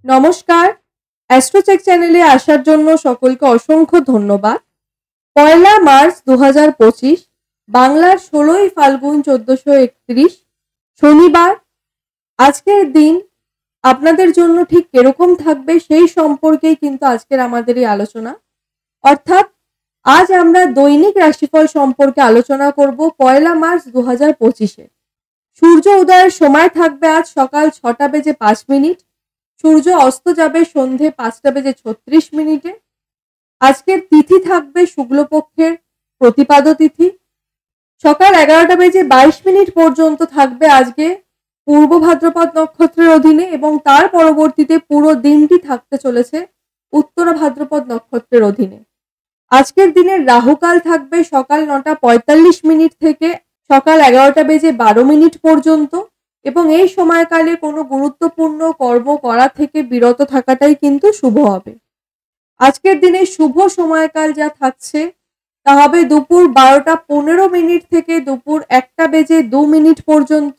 নমস্কার, অ্যাস্ট্রোচেক চ্যানেলে আসার জন্য সকলকে অসংখ্য ধন্যবাদ। ১লা মার্চ ২০২৫ বাংলার ১৬ই ফাল্গুন ১৪৩১ শনিবার। আজকের দিন আপনাদের জন্য ঠিক কিরকম থাকবে সেই সম্পর্কেই কিন্তু আজকের আমাদের এই আলোচনা। অর্থাৎ আজ আমরা দৈনিক রাশিফল সম্পর্কে আলোচনা করব ১লা মার্চ ২০২৫-এ। সূর্য উদয়ের সময় থাকবে আজ সকাল ৬টা বেজে ৫ মিনিট। সূর্য অস্ত যাবে সন্ধে ৫টা বেজে ৩৬ মিনিটে। আজকের তিথি থাকবে শুক্লপক্ষের প্রতিপাদ তিথি। সকাল ১১টা বেজে ২২ মিনিট পর্যন্ত থাকবে আজকে পূর্ব ভাদ্রপদ নক্ষত্রের অধীনে এবং তার পরবর্তীতে পুরো দিনটি থাকতে চলেছে উত্তর ভাদ্রপদ নক্ষত্রের অধীনে। আজকের দিনের রাহুকাল থাকবে সকাল ৯টা ৪৫ মিনিট থেকে সকাল ১১টা বেজে ১২ মিনিট পর্যন্ত এবং এই সময়কালে কোনো গুরুত্বপূর্ণ কর্ম করা থেকে বিরত থাকাটাই কিন্তু শুভ হবে। আজকের দিনে শুভ সময়কাল যা থাকছে তা হবে দুপুর ১২টা ১৫ মিনিট থেকে দুপুর ১টা বেজে ২ মিনিট পর্যন্ত।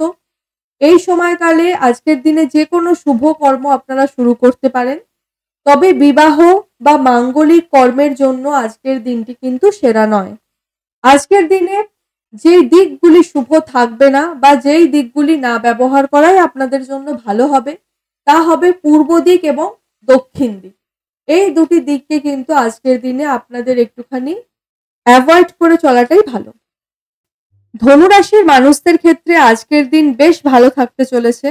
এই সময়কালে আজকের দিনে যে কোনো শুভ কর্ম আপনারা শুরু করতে পারেন, তবে বিবাহ বা মাঙ্গলিক কর্মের জন্য আজকের দিনটি কিন্তু সেরা নয়। আজকের দিনে যেই দিকগুলি শুভ থাকবে না বা যেই দিকগুলি না ব্যবহার করাই আপনাদের জন্য ভালো হবে তা হবে পূর্ব দিক এবং দক্ষিণ দিক। এই দুটি দিককে কিন্তু আজকের দিনে আপনাদের একটুখানি অ্যাভয়েড করে চলাটাই ভালো। ধনুরাশির মানুষদের ক্ষেত্রে আজকের দিন বেশ ভালো থাকতে চলেছে।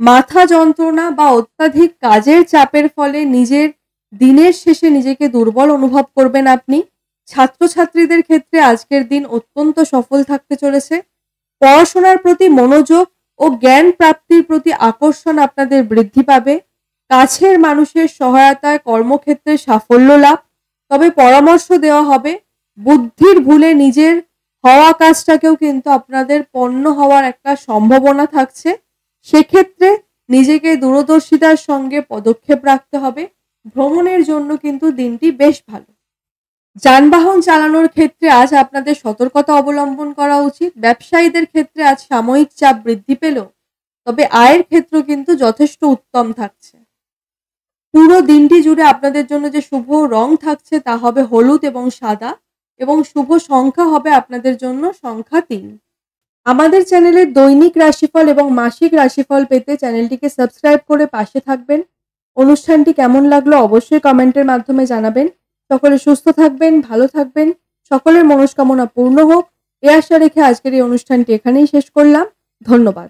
মাথা যন্ত্রণা বা অত্যাধিক কাজের চাপের ফলে নিজের দিনের শেষে নিজেকে দুর্বল অনুভব করবেন আপনি। ছাত্রছাত্রীদের ক্ষেত্রে আজকের দিন অত্যন্ত সফল থাকতে চলেছে। পড়াশোনার প্রতি মনোযোগ ও জ্ঞান প্রাপ্তির প্রতি আকর্ষণ আপনাদের বৃদ্ধি পাবে। কাছের মানুষের সহায়তায় কর্মক্ষেত্রে সাফল্য লাভ। তবে পরামর্শ দেওয়া হবে বুদ্ধির ভুলে নিজের হওয়া কাজটাকেও কিন্তু আপনাদের পণ্য হওয়ার একটা সম্ভাবনা থাকছে। সেক্ষেত্রে নিজেকে দূরদর্শিতার সঙ্গে পদক্ষেপ রাখতে হবে। ভ্রমণের জন্য কিন্তু দিনটি বেশ ভালো। যানবাহন চালানোর ক্ষেত্রে আজ আপনাদের সতর্কতা অবলম্বন করা উচিত। ব্যবসায়ীদের ক্ষেত্রে আজ সাময়িক চাপ বৃদ্ধি পেল, তবে আয়ের ক্ষেত্র কিন্তু যথেষ্ট উত্তম থাকছে। পুরো দিনটি জুড়ে আপনাদের জন্য যে শুভ রং থাকছে তা হবে হলুদ এবং সাদা এবং শুভ সংখ্যা হবে আপনাদের জন্য সংখ্যা ৩। আমাদের চ্যানেলের দৈনিক রাশিফল এবং মাসিক রাশিফল পেতে চ্যানেলটিকে সাবস্ক্রাইব করে পাশে থাকবেন। অনুষ্ঠানটি কেমন লাগলো অবশ্যই কমেন্টের মাধ্যমে জানাবেন। সকলে সুস্থ থাকবেন, ভালো থাকবেন, সকলের মনস্কামনা পূর্ণ হোক এ আশা রেখে আজকের এই অনুষ্ঠানটি এখানেই শেষ করলাম। ধন্যবাদ।